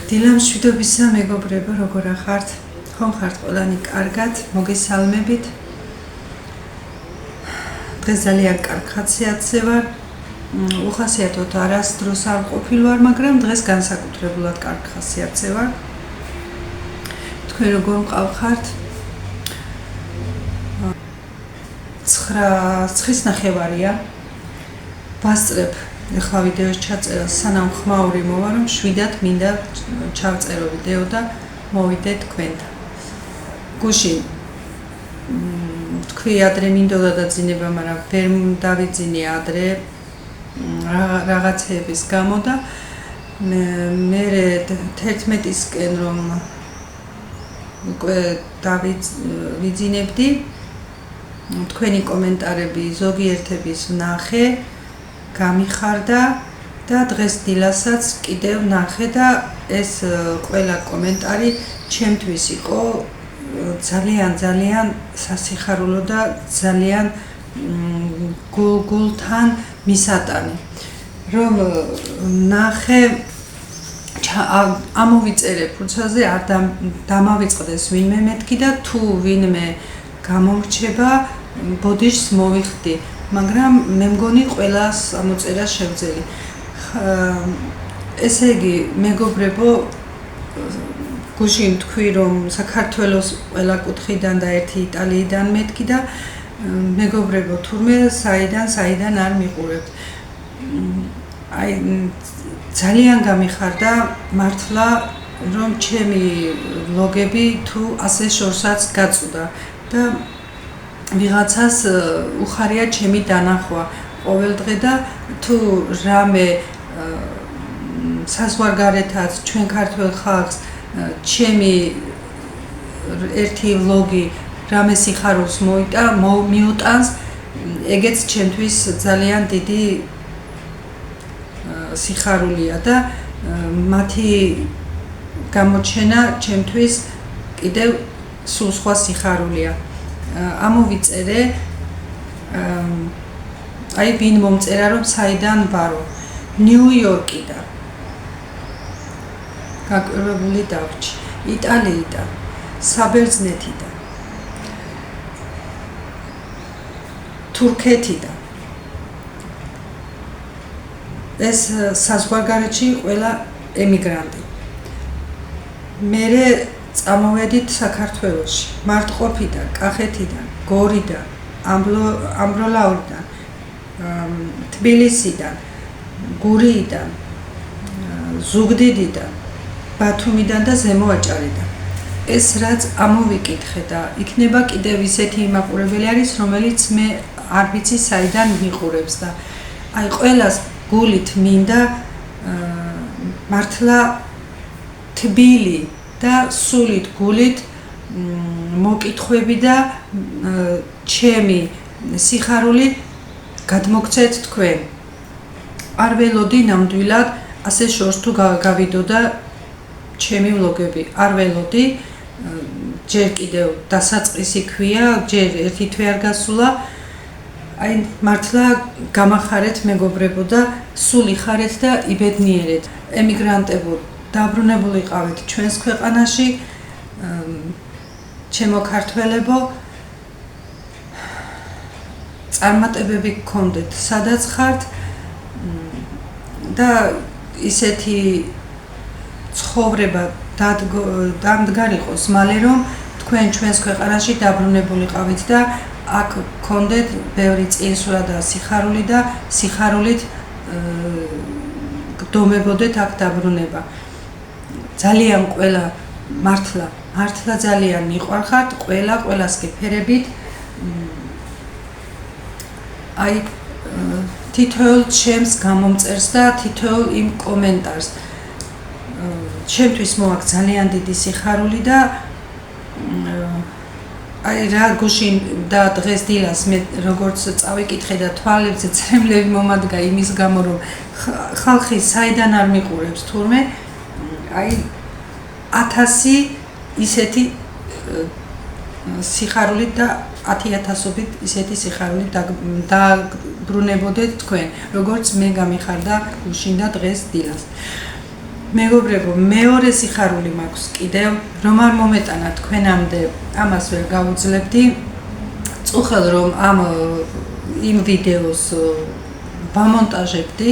დილამ შვიდობისა მეგობრებო, როგორ ახართ? ხომ ხართ ყველანი კარგად? მოგესალმებით. დღეს ძალიან კარგ ხასიათზე ვარ. უხასიათოდ არასდროს არ ყოფილ ვარ, მაგრამ დღეს განსაკუთრებულად კარგ ხასიათზე ვარ. თქვენ როგორ მყავხართ? 9:09-ია. ვასწრებ ეხლა ვიდეოს ჩაწერას, სანამ ხმაური მოვა, რომ შვიდად მინდა ჩავწერო ვიდეო და მოვიდე თქვენთან. გუშინ თქვი ადრე მინდოდა დაძინება, მაგრამ ვერ დავიძინე ადრე რაღაცების გამო და მე 11-ისკენ რომ უკვე დავიძინებდი, თქვენი კომენტარები ზოგიერთების ვნახე, გამიხარდა და დღეს დილასაც კიდევ ვნახე და ეს ყველა კომენტარი ჩემთვის იყო ძალიან სასიხარულო და ძალიან გულთან მისატანი. რომ ვნახე ამოვიწერე ფურცლაზე, არ დამავიწყდეს ვინმე მეთქი და თუ ვინმე გამომრჩება, ბოდიშს მოვიხდი. მაგრამ მე მგონი ყველას ამოწერა შევძელი. ესე იგი, მეგობრებო, გუშინ თქვი რომ საქართველოს ყველა კუთხიდან და ერთი იტალიიდან მეთქი და მეგობრებო, თურმე საიდან არ მიყურებთ. აი ძალიან გამიხარდა მართლა რომ ჩემი ვლოგები თუ ასე შორსაც გაწუდა და ვიღაცას უხარია ჩემი დანახვა ყოველდღე და თუ რამე საზღვარგარეთაც ჩვენ ქართველ ხალხს ჩემი ერთი ვლოგი რამე სიხარულს მიუტანს, ეგეც ჩემთვის ძალიან დიდი სიხარულია და მათი გამოჩენა ჩემთვის კიდევ სულ სხვა სიხარულია. ამოვიწერე, აი ვინ მომწერა რომ საიდან ვარო, ნიუ-იორკიდან, გაკვირვებული დავრჩი, იტალიიდან, საბერძნეთიდან, თურქეთიდან. ეს საზღვარგარეთში ყველა ემიგრანტი. მერე წამოვედით საქართველოში, მარტყოფიდან, კახეთიდან, გორიდან, ამბროლაურიდან, თბილისიდან, გურიიდან, ზუგდიდიდან, ბათუმიდან და ზემო აჭარიდან. ეს რაც ამოვიკითხე და იქნება კიდევ ისეთი იმაყურებელი არის, რომელიც მე არ ვიცი საიდან მიყურებს და აი ყველას გულით მინდა მართლა თბილი და სულით გულით მოკითხვები და ჩემი სიხარული გადმოგცეთ თქვენ. არ ველოდი ნამდვილად ასე შორს თუ გავიდოდა ჩემი ვლოგები. არ ველოდი, ჯერ კიდევ დასაწყისი ქვია, ჯერ ერთი თვე არ გასულა. აი მართლა გამახარეთ მეგობრებო და სულ იხარეთ და იბედნიერეთ. ემიგრანტებო, დაბრუნებულიყავით ჩვენს ქვეყანაში, ჩემო ქართველებო, წარმატებები გქონდეთ, სადაც ხართ და ისეთი ცხოვრება დამდგარიყოს მალე, რომ თქვენ ჩვენს ქვეყანაში დაბრუნებულიყავით და აქ გქონდეთ ბევრი წინსვლა და სიხარული და სიხარულით გდომებოდეთ აქ დაბრუნება. ძალიან ყველა მართლა ძალიან მიყვარხართ, ყველას გეფერებით. აი თითოეულ ჩემს გამომწერს და თითოეულ იმ კომენტარს. ჩემთვის მოაქვს ძალიან დიდი სიხარული და აი რა გუშინ და დღეს დილას მე როგორც წავიკითხე და თვალებზე წრემლები მომადგა იმის გამო, რომ ხალხი საიდან არ მიყურებს თურმე, აი 1000 ისეთი სიხარულით და 10,000-ობით ისეთი სიხარულით დაბრუნებოდეთ თქვენ, როგორც მე გამიხარდა გუშინ და დღეს დილას. მეგობრებო, მეორე სიხარული მაქვს კიდევ, რომ არ მომეტანა თქვენამდე, ამას ვერ გავუძლებდი. წუხელ რომ იმ ვიდეოს ვამონტაჟებდი,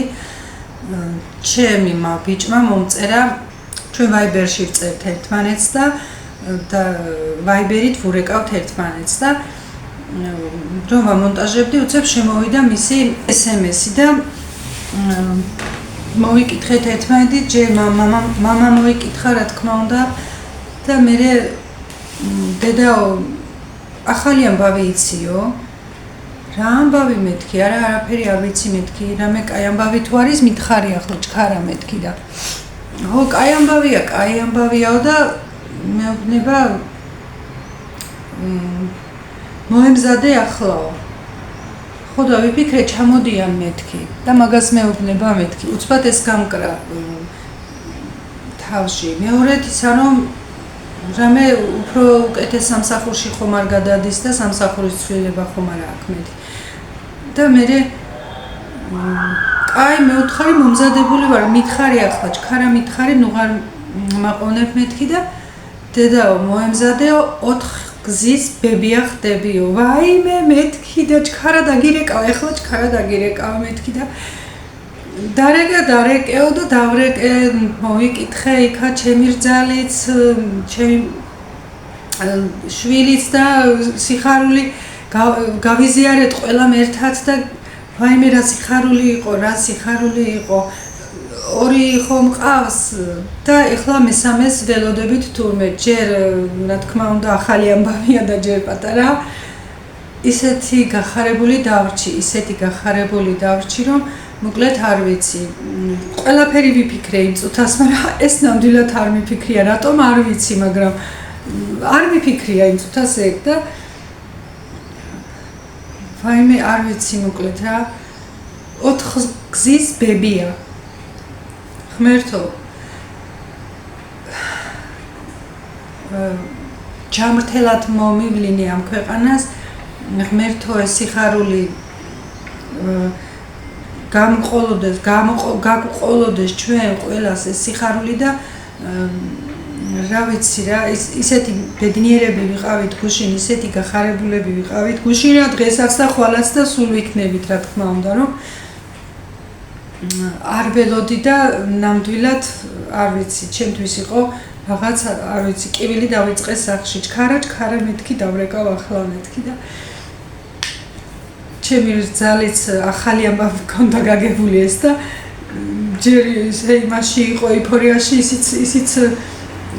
ჩემი ბიჭმა მომწერა, ჩვენ ვაიბერში ვწერთ ერთმანეთს და ვაიბერით ვურეკავთ ერთმანეთს და რომ ვამონტაჟებდი, უცებ შემოვიდა მისი SMS-ი და მოვიკითხეთ ერთმანეთი, ჯერ მამა მოვიკითხა, რა თქმა უნდა და მე დედაო ახალი ამბავი იციო? რა ამბავი მეთქი? არაფერი არ ვიცი მეთქი, რამე კაი ამბავი თუ არის, მითხარი ახლა ჩქარა მეთქი და ო, კაი ამბავიაო და მეუბნება მოემზადეახლაო. ხო და ვიფიქრე ჩამოდიან მეთქი და მაგას მეუბნება მეთქი. უცბად ეს გამკრა თავში. მეორედ ისა რომ რამე უფრო უკეთეს სამსახურში ხომ არ გადადის და სამსახურის ცვლილება ხომ არ აქვს მეთქი. და მე კაი მეუთხარი მომზადებული ვარ, მითხარი ახლა ჩქარა მითხარი, ნუ არ მაყოვნებ მეთქი და დედაო მოემზადეო 4 გზის ბებია ხდებიო. ვაიმე მეთქი და ჩქარა დაგირეკავ, ეხლა ჩქარა დაგირეკავ მეთქი და დარეკეო და დავრეკე, მოვიკითხე იქა ჩემი რძალიც, ჩემი შვილიც და სიხარული გავიზიარეთ ყველამ ერთად და ვაიმე რა სიხარული იყო. ორი ხო მყავს და ეხლა მესამეს ველოდებით თურმე, ჯერ რა თქმა უნდა ახალი ამბავია და ჯერ პატარა. ისეთი გახარებული დავრჩი, რომ მოკლედ არ ვიცი. ყველაფერი ვიფიქრე იმ წუთას, მაგრამ ეს ნამდვილად არ მიფიქრია, რატომ არ ვიცი, მაგრამ არ მიფიქრია იმ წუთას ეგ და ვაიმე არ ვიცი მოკლედ რა. 4 გზის ბებია. ღმერთო, ჯამრთელად მომივლინე ამ ქვეყანას, ღმერთო ეს სიხარული გაგვყოლოდეს ჩვენ ყველას ეს სიხარული და რა ვიცი რა, ისეთი ბედნიერები ვიყავით გუშინ, ისეთი გახარებულები ვიყავით გუშინ რა დღესაც და ხვალაც და სულ ვიქნებით რა თქმა უნდა, რომ არ ველოდი და ნამდვილად არ ვიცი, ჩემთვის იყო რაღაც არ ვიცი, კივილი დავიწყე სახში, ჩქარა მეთქი დავრეკავ ახლა მეთქი და ჩემი რძალიც ახალი ამბავი მქონდა გაგებული ეს და ჯერ იმაში იყო ეიფორიაში ისიც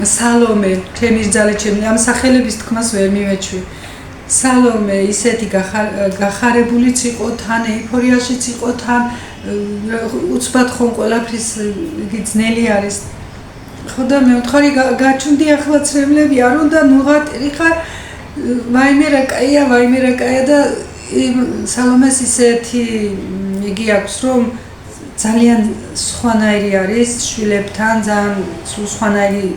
სალომე, ჩემი რძალი ჩემი ამ სახელების თქმას ვერ მივეჩვი. სალომე ისეთი გახარებულიც იყო თან, ეიფორიაშიც იყო თან, უცბად ხომ ყველაფრის იგი ძნელი არის. ხო და მე ვთხარი გაჩუნდი ახლა ცრემლები არ უნდა ნუღატი ხარ, ვაიმე რა კაია და სალომეს ისეთი იგი აქვს რომ ძალიან სხვანაირი არის შვილებთან, ძალიან სხვანაირი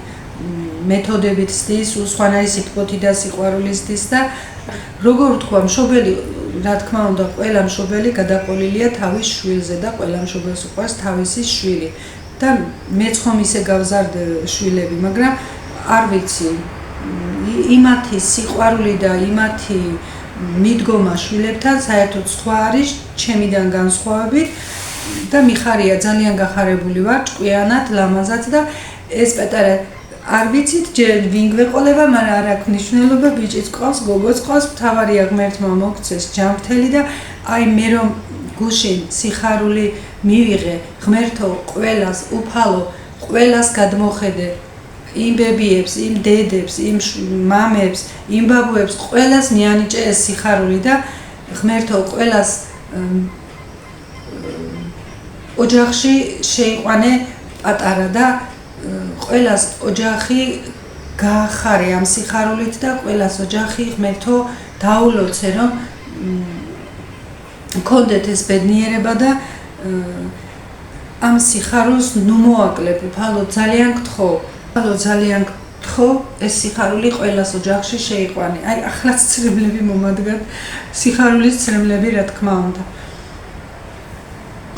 მეთოდებით ზდის, სხვანაირი სიტყვოთი და სიყვარული ზდის და როგორ ვთქვა, მშობელი, რა თქმა უნდა, ყველა მშობელი გადაყოლილია თავის შვილზე და ყველა მშობელს უყვარს თავისი შვილი. და მეც ხომ ისე გავზარდ შვილები, მაგრამ არ ვიცი, იმათი სიყვარული და იმათი მიდგომა შვილებთან საერთოდ სხვა არის, ჩემიდან განსხვავებით და მიხარია, ძალიან გახარებული ვარ, ჭკვიანად, ლამაზად და ეს პატარა არ ვიცით, ჯერ ვინ გვეყოლება, მაგრამ არ აქვს მნიშვნელობა, ბიჭიც ყავს, გოგოც ყავს, მთავარია ღმერთმა მოგცეს ჯანმრთელი და აი მე რომ გუშინ სიხარული მივიღე, ღმერთო ყველას უფალო, ყველას გადმოხედე, იმ ბებიებს, იმ დედებს, იმ მამებს, იმ ბაბუებს, ყველას მიანიჭე ეს სიხარული და ღმერთო ყველას ოჯახში შეიყვანე პატარა და ყველას ოჯახი გაახარე ამ სიხარულით და ყველას ოჯახი ღმერთო დაულოცე რომ მქონდეთ ეს ბედნიერება და ამ სიხარულს ნუ მოაკლებ, უფალო ძალიან გთხოვ, ეს სიხარული ყველას ოჯახში შეიყვანე. აი ახლაც ცრემლები მომადგათ, სიხარულის ცრემლები რა თქმა უნდა.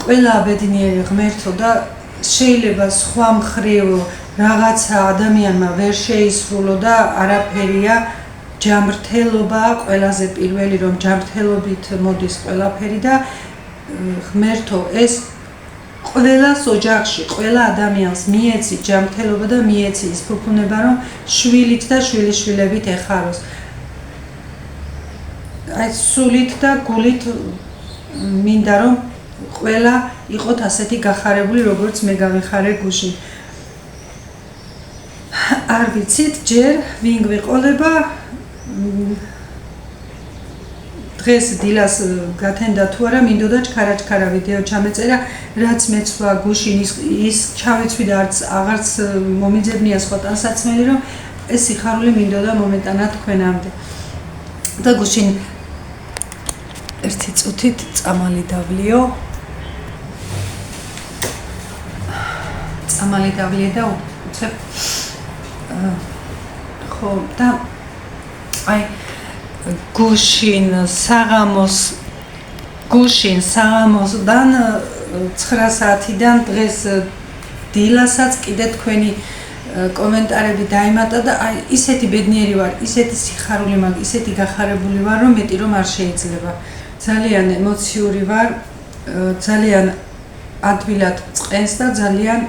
ყველა ბედნიერი ღმერთო და შეიძლება სხვა მხრივ რაღაცა ადამიანმა ვერ შეისრულო და არაფერია ჯანმრთელობა ყველაზე პირველი რომ ჯანმრთელობით მოდის ყველაფერი და ღმერთო ეს ყველას ოჯახში ყველა ადამიანს მიეცი ჯანმრთელობა და მიეცი ის ფუფუნება რომ შვილით და შვილიშვილებით ეხაროს აი სულით და გულით მინდა რომ ყველა იყოთ ასეთი გახარებული როგორც მე გავიხარე გუშინ არ ვიცით ჯერ ვინ გვიყოლება დღეს დილას გათენდა თუ არა მინდოდა ჩქარა ვიდეო ჩამეწერა რაც მეცვა გუშინ ის ჩავეცვი და აღარც მომიძებნია სხვა ტანსაცმელი რომ ეს სიხარული მინდოდა მომეტანა თქვენამდე და გუშინ ერთი წუთით წამალი დავლიო და უცებ ხო და აი გუშინ საღამოსდან 9 საათიდან დღეს დილასაც კიდე თქვენი კომენტარები დაიმატა და აი ისეთი ბედნიერი ვარ, ისეთი სიხარული მაქვს, ისეთი გახარებული ვარ, რომ მეტი რომ არ შეიძლება. ძალიან ემოციური ვარ, ძალიან ადვილად წყენს და ძალიან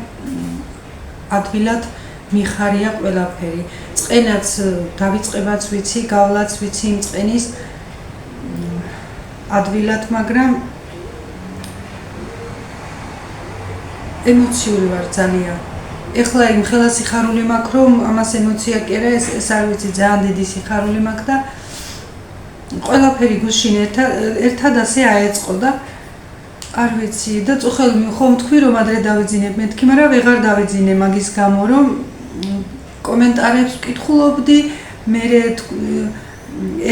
ადვილად მიხარია ყველაფერი. წყენაც დავიწყებაც ვიცი, გავლაც ვიცი იმ წყენის ადვილად, მაგრამ ემოციური ვარ ძალიან. ეხლა იმ ხელა სიხარული მაქვს, რომ ამას ემოცია კი არა, ეს არ ვიცი, ძალიან დიდი სიხარული მაქვს და ყველაფერი გუშინ ერთად ასე აეწყო და არ ვიცი და წუხელ ხომ თქვი რომ ადრე დავიძინებ მეთქი, მაგრამ ვეღარ დავიძინე მაგის გამო რომ კომენტარებს ვკითხულობდი, მე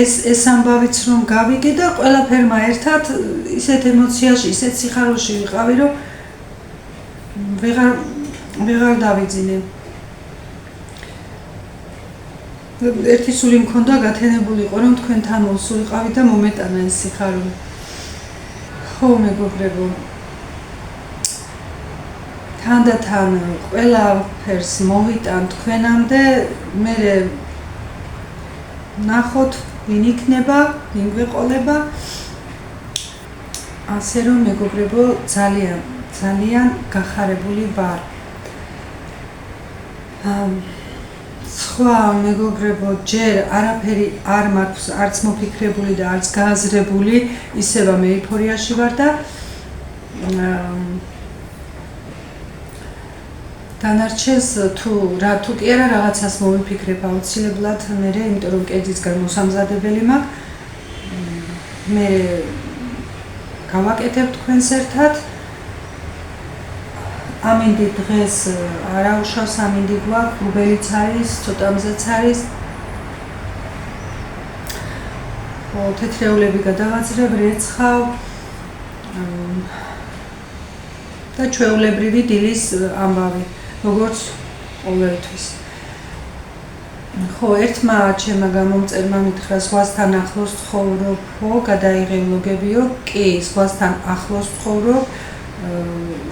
ეს ამბავიც რომ გავიგე და ყველაფერმა ერთად ისეთ ემოციაში, ისეთ სიხარულში ვიყავი, რომ ვეღარ დავიძინე. ერთი სული მქონდა გათენებული იყო რომ თქვენთან მოსულიყავი და მომეტანა ეს სიხარული. ხო მეგობრებო, თანდათან ყველაფერს მოვიტან თქვენამდე, მე ნახოთ ვინ იქნება, ვინ გვეყოლება. ასე რომ მეგობრებო, ძალიან გახარებული ვარ. სხვა მეგობრებო, ჯერ არაფერი არ მაქვს, არც მოფიქრებული და არც გააზრებული, ისევა მე ეიფორიაში ვარ და დანარჩენს თუ კი არა რაღაცას მოვიფიქრებ აუცილებლად მე, იმიტომ რომ კერძისგან მოსამზადებელი მაქვს. მე გავაკეთებ თქვენს ერთად. ამინდი დღეს არაუშავს, ამინდი გვაქვს, გუბელიც არის, ცოტამზეც არის. თეთრეულები გადავაძრებ, რეცხავ და ჩვეულებრივი დილის ამბავი, როგორც ყოველთვის. ხო, ერთმა ჩემმა გამომწერმა მითხრა, ზღვასთან ახლოს ცხოვრობო, გადაიღე ვლოგებიო, კი, ზღვასთან ახლოს ცხოვრობ.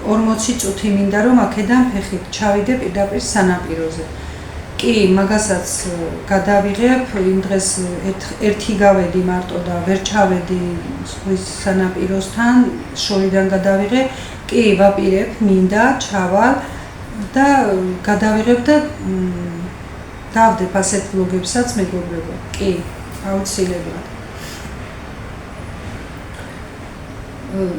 40 წუთი მინდა რომ აქედან ფეხით ჩავიდე პირდაპირ სანაპიროზე. კი, მაგასაც გადავიღებ, იმ დღეს ერთი გავედი მარტო და ვერ ჩავედი ზღვის სანაპიროსთან, შორიდან გადავიღე. კი, ვაპირებ, მინდა ჩავალ და გადავიღებ და დავდებ ასეთ ვლოგებსაც მეგობრებო. კი, აუცილებლად.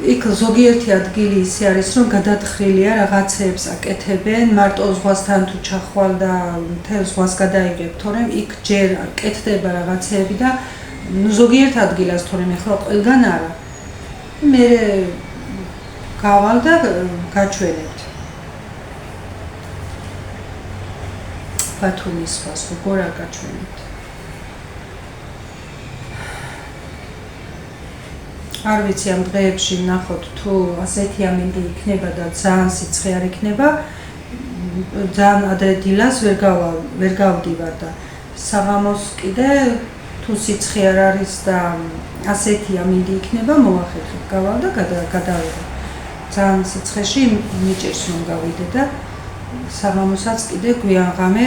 იქ ზოგიერთი ადგილი ისე არის, რომ გადათხრილია, რაღაცეებს აკეთებენ, მარტო ზღვასთან თუ ჩახვალ და მთელ ზღვას გადაიღებ, თორემ იქ ჯერ კეთდება რაღაცეები და ზოგიერთ ადგილას, თორემ ეხლა ყველგან არა. მე გავალ და გაჩვენებთ. ბათუმის ზღვას როგორ არ გაჩვენებთ? არ ვიცი ამ დღეებში ნახოთ თუ ასეთი ამინდი იქნება და ძალიან სიცხე არ იქნება. ძალიან ადრე დილას ვერ გავდივარ და საღამოს კიდე თუ სიცხე არ არის და ასეთი ამინდი იქნება, მოვახერხებ, გავალ და გადავიღებ. ძალიან სიცხეში მიჭირს რომ გავიდე და საღამოსაც კიდე გვიანღამე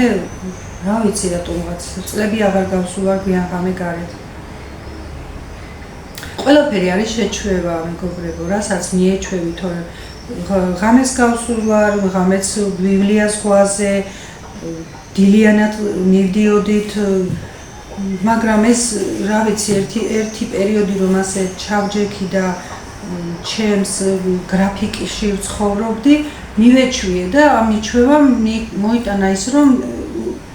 რა ვიცი რატომღაც წლები აღარ გავსულა გვიანღამე გარეთ. ყველაფერი არის შეჩვევა მეგობრებო, რასაც მიეჩვევი თორემ ღამეს გავსულვარ, ღამეც ბიბლია ზღვაზე, დილიანად მივდიოდით, მაგრამ ეს რა ვიცი ერთი პერიოდი რომ ასე ჩავჯექი და ჩემს გრაფიკში ვცხოვრობდი, მივეჩვიე და ამ მიჩვევამ მოიტანა ის რომ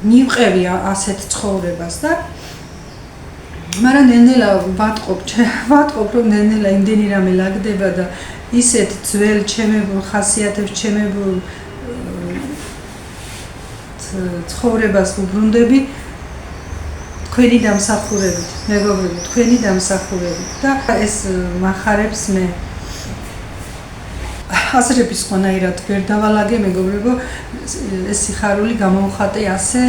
მივყევი ასეთ ცხოვრებას და მაგრამ ნენელა ვატყობ რომ ნენელა იმდენი რამე ლაგდება და ისეთ ძველ ჩემებულ ხასიათებს ჩემებულ ცხოვრებას ვუბრუნდები თქვენი დამსახურებით, მეგობრებო, თქვენი დამსახურებით და ეს მახარებს მე აზრების ხონაირად ვერ დავალაგე მეგობრებო, ეს სიხარული გამოვხატე ასე,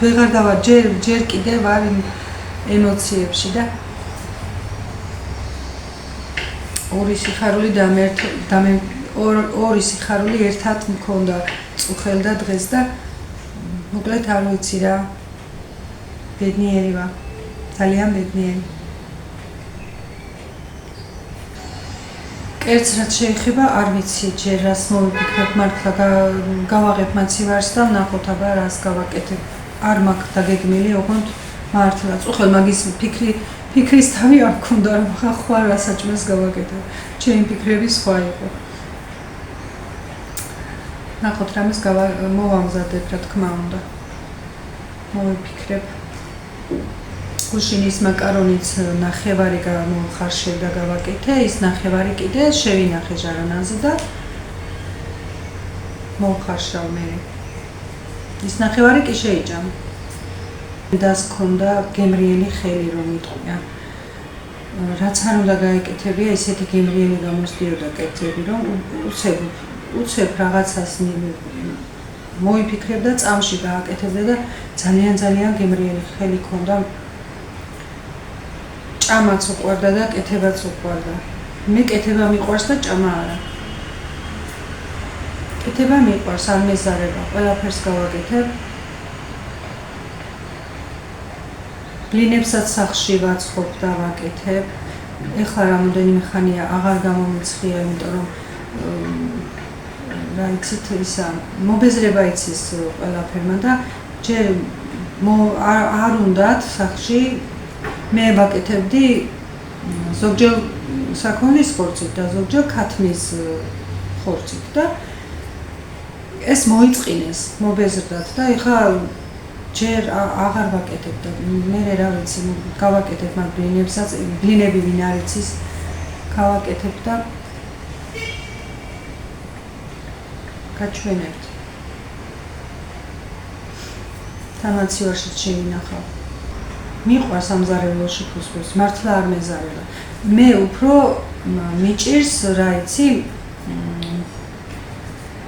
ვეღარ დავა ჯერ კიდე ვარ ემოციებში და ორი სიხარული ორი სიხარული ერთად მქონდა წუხელდა დღეს და მოკლედ არ ვიცი რა ბედნიერი ვარ, ძალიან ბედნიერი. კერძ რაც შეეხება, არ ვიცი ჯერ რას მოვიფიქრებ, მართლა გავაღებ მაცივარს და ვნახოთ აბა რას გავაკეთებ. არ მაქვს დაგეგმილი, ოღონდ მართლა წუხელ მაგის ფიქრის თავი არ მქონდა, რომ ხა რა საჭმელს გავაკეთებ. ჩემი ფიქრები სხვა იყო. ვნახოთ რამეს მოვამზადებ, რა თქმა უნდა. მოვიფიქრებ. გუშინის მაკარონიც ნახევარი გამოვხარშევ და გავაკეთე, ის ნახევარი კიდე შევინახე ჟარანაზე და მოვხარშავ მე. ის ნახევარი კი შეიჭამ. დას ქონდა გემრიელი ხელი რომ იტყვია. რაც არ უნდა გაეკეთებია, ისეთი გემრიელი გამოსდიოდა კეთები, რომ უცებ რაღაცას მოიფიქრებ და წამში გააკეთებდა და ძალიან გემრიელი ხელი ქონდა. ჭამაც უყვარდა და კეთებაც უყვარდა. მე კეთება მიყვარს და ჭამა არა. კეთება მიყვარს, არ მეზარება, ყველაფერს გავაკეთებ. ბლინებსაც სახლში ვაცხობ და ვაკეთებ. ეხლა რამოდენიმე ხანია აღარ გამომიცხია, იმიტომ რომ რა იცით ისა მობეზრება იცის ყველაფერმა და ჯერ არ უნდათ სახლში მე ვაკეთებდი ზოგჯერ საქონლის ხორცით და ზოგჯერ ქათმის ხორცით და ეს მოიწყინეს მობეზრდათ და ეხლა ჯერ აღარ ვაკეთებ და მე რა ვიცი გავაკეთებ მაგ ბლინებსაც ბლინები ვინ არ იცის გავაკეთებ და გაჩვენებთ თანაცივარშიც შევინახავ მიყვარს ამზარეულოში ფუსფურს, მართლა არ მეზარება. მე უფრო მიჭირს რა იცი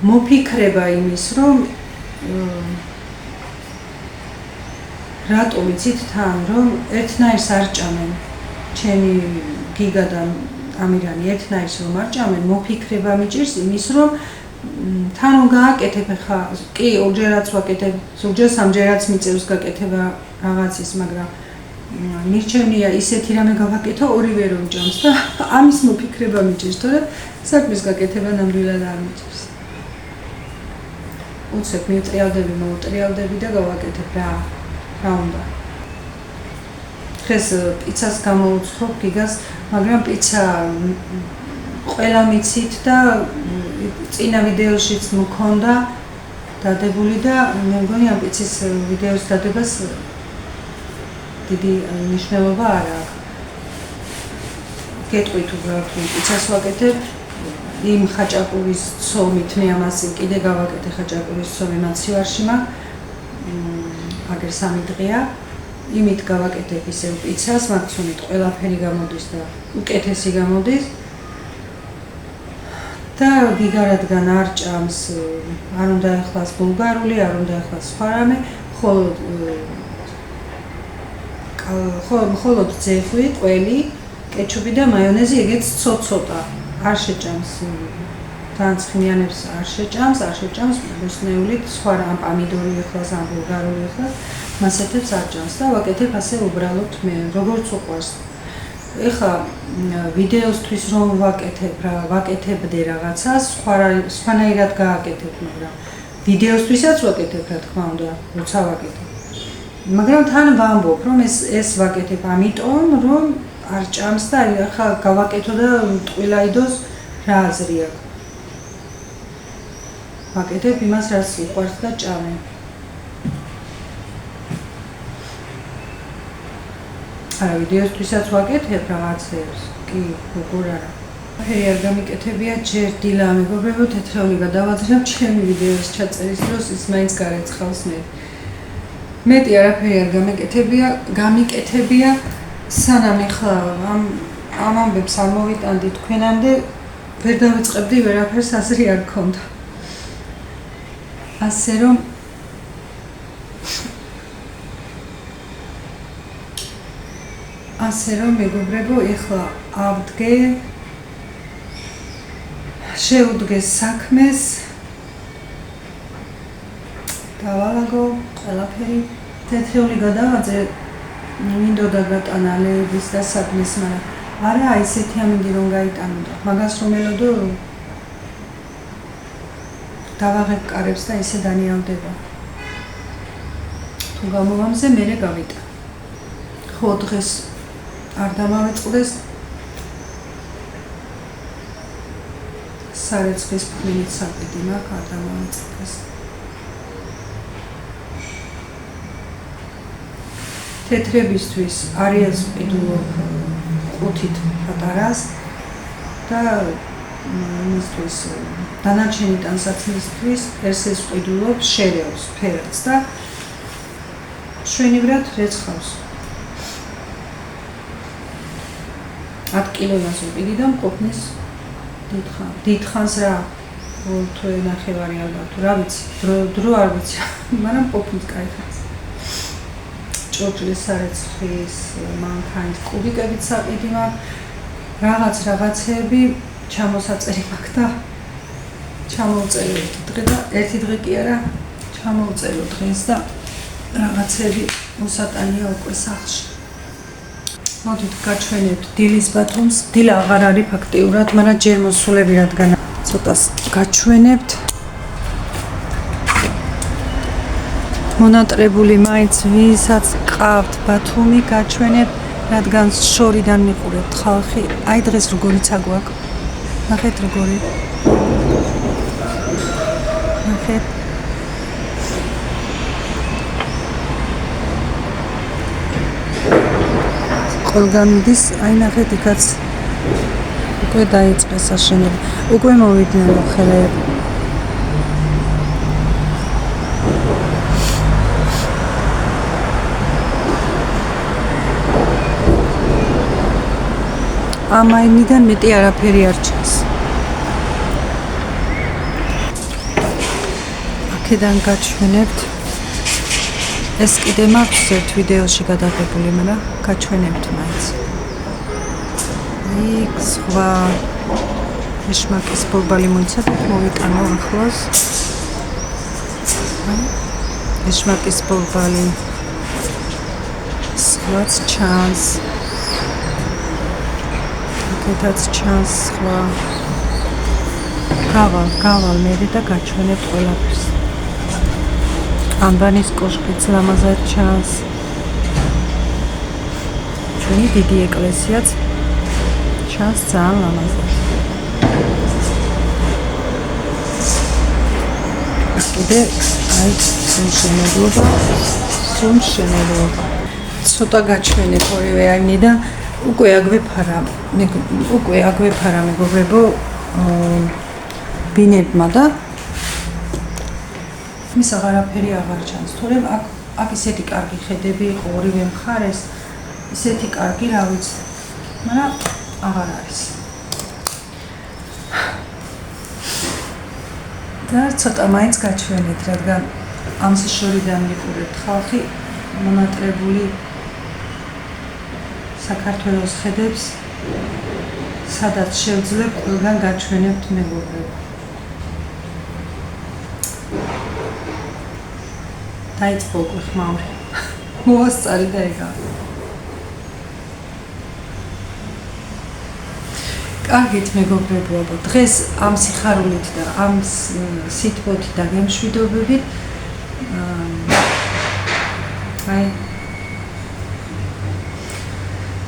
მოფიქრება იმის, რომ რატომ იცით თან, რომ ერთნაირს არ ჭამენ ჩემი გიგა და ამირანი ერთნაირს რომ არ ჭამენ, მოფიქრება მიჭირს იმის, რომ თან რომ გააკეთებ ხა, კი, ორჯერაც ვაკეთებ, ზოგჯერ სამჯერაც მიწევს გაკეთება რაღაცის, მაგრამ მირჩევნია ისეთი რამე გავაკეთო ორივე რომ ჭამს და ამის მოფიქრება მიჭირს, თორემ საქმის გაკეთება ნამდვილად არ მიჭირს. უცებ მოვტრიალდები და გავაკეთებ რა უნდა. დღეს პიცას გამოვუცხობ გიგას, მაგრამ პიცა ყველა მიცით და წინა ვიდეოშიც მქონდა დადებული და მე მგონი ამ პიცის ვიდეოს დადებას დიდი მნიშვნელობა არ აქვს. გეტყვით უბრალოდ პიცას ვაკეთებ იმ ხაჭაპურის ცომით, მე ამას კიდე გავაკეთე ხაჭაპურის ცომი მაცივარში აგერ 3 დღეა. იმით გავაკეთებ ისევ პიცას, მაგ ცომით ყველაფერი გამოდის და უკეთესი გამოდის. და გიგა რადგან არ ჭამს, არ უნდა ეხლას ბულგარული, არ უნდა ეხლას სხვა რამე, მხოლოდ ძეხვი, ყველი, კეჩუპი და მაიონეზი ეგეც ცოტა არ შეჭამს თან ცხინიანებს არ შეჭამს მოსნეულით სხვა რამ პამიდორი ეხლას ან ბულგარული ეხლას მასეთებს არ ჭამს და ვაკეთებ ასე უბრალოდ მე როგორც უყვარს ეხლა ვიდეოსთვის რომ ვაკეთებდე რაღაცას სხვანაირად გააკეთებ მაგრამ ვიდეოსთვისაც ვაკეთებ რა თქმა უნდა როცა ვაკეთებ მაგრამ თან ვამბობ რომ ეს ვაკეთებ ამიტომ რომ არ ჭამს და ახლა გავაკეთო და ტყილაიდოს რა აზრი აქვს ვაკეთებ იმას რაც უყვარს და ჭამე არა ვიდეოსთვისაც ვაკეთებ რაღაცებს კი როგორ არა ფერი არ გამიკეთებია ჯერ დილა მეგობრებო თეთრეული გადავაძრებ ჩემი ვიდეოს ჩაწერის დროს ის მაინც გარეცხავს მეტი არაფერი არ გამიკეთებია სანამ ეხლა ამ ამბებს არ მოვიტანდი თქვენამდე ვერ დავიწყებდი ვერაფერს აზრი არ გქონდა ასე რომ მეგობრებო ეხლა ავდგე შეუდგე საქმეს დავალაგო ყველაფერი თეთრეული გადავაძრე მინდოდა გატანა ლეიბლის და საგნის მაგრამ არა ისეთი ამინდი რომ გაიტანოდა მაგას რომ ელოდო დავაღებ კარებს და ისე დანიავდება თუ გამოვამზე მერე გავიტან ხო დღეს არ დამავიწყდეს სარეცხვის ფლინით საყიდი მაქვს არ დამავიწყდეს თეთრებისთვის არიელს ვყიდულობ 5-ით პატარას და იმისთვის დანარჩენი ტანსაცმლისთვის ერთს ვყიდულობ შერეოს ფერადს და შვენივრად რეცხავს 10 კილოიანს ვყიდი და მყოფნის დიდხანს რა თუ ნახევარი ალბათ რა ვიცი დრო არ ვიცი მაგრამ მყოფნის кайფს ჭურჭლის სარეცხვის მანქანის კუბიკებით საყიდი მაქვს რაღაცები ჩამოსაწერი მაქვს და ჩამოვწერე დღე და ერთი დღე კი არა ჩამოვწერო დღეს და რაღაცები მოსატანია უკვე სახლში მოდით გაჩვენებთ დილის ბათუმს დილა აღარ არის ფაქტიურად მაგრამ ჯერ მოსულები რადგან ცოტას გაჩვენებთ მონატრებული მაინც ვისაც ყავთ ბათუმი გაჩვენებთ რადგან შორიდან მიყურებთ ხალხი აი დღეს როგორიცა გვაქვს ნახეთ როგორი ნახეთ ყველგან მიდის აი ნახეთ იქაც უკვე დაიწყეს აშენება უკვე მოვიდნენ ხელები ამ აინიდან მეტი არაფერი არ ჩანს. აქედან გაჩვენებთ. ეს კიდე მაქვს ერთ ვიდეოში გადაღებული, მაგრამ გაჩვენებთ მაინც. იქ სხვა ეშმაკის ბორბალი მოიცადეთ, მოვიტანო ახლოს. ეშმაკის ბორბალი სხვაც ჩანს. აქედაც ჩანს სხვა. გავალ მერე და გაჩვენებთ ყველაფერს. ამბანის კოშკიც ლამაზად ჩანს. ჩვენი დიდი ეკლესიაც ჩანს ძალიან ლამაზად. კიდე აი შემოგვიდა ცოტა გაჩვენებ ორივე აინიდან უკვე აგვეფარა მეგობრებო ბინებმა და მის აღარაფერი აღარ ჩანს. თორემ აქ ისეთი კარგი ხედები იყო ორივე მხარეს, ისეთი კარგი რა ვიცი, მაგრამ აღარ არის. და ცოტა მაინც გაჩვენეთ, რადგან ამ შორიდან მიყურებთ ხალხი მონატრებული საქართველოს ხედებს, სადაც შევძლებ ყველგან გაჩვენებთ მეგობრებო. დაიწყო უკვე ხმაური. მოასწარი და ეგა. კარგით მეგობრებო, დღეს ამ სიხარულით და ამ სიტყვით და გემშვიდობებით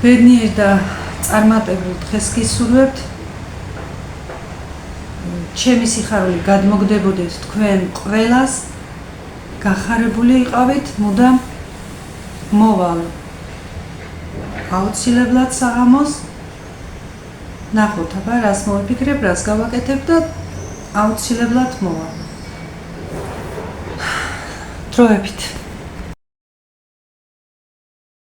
ბედნიერ და წარმატებულ დღეს გისურვებთ. ჩემი სიხარული გადმოგდებოდეთ თქვენ ყველას. გახარებული იყავით, მუდამ მოვალ აუცილებლად საღამოს. ნახოთ, აბა რას მოვიფიქრებ, რას გავაკეთებ და აუცილებლად მოვალ. დროებით.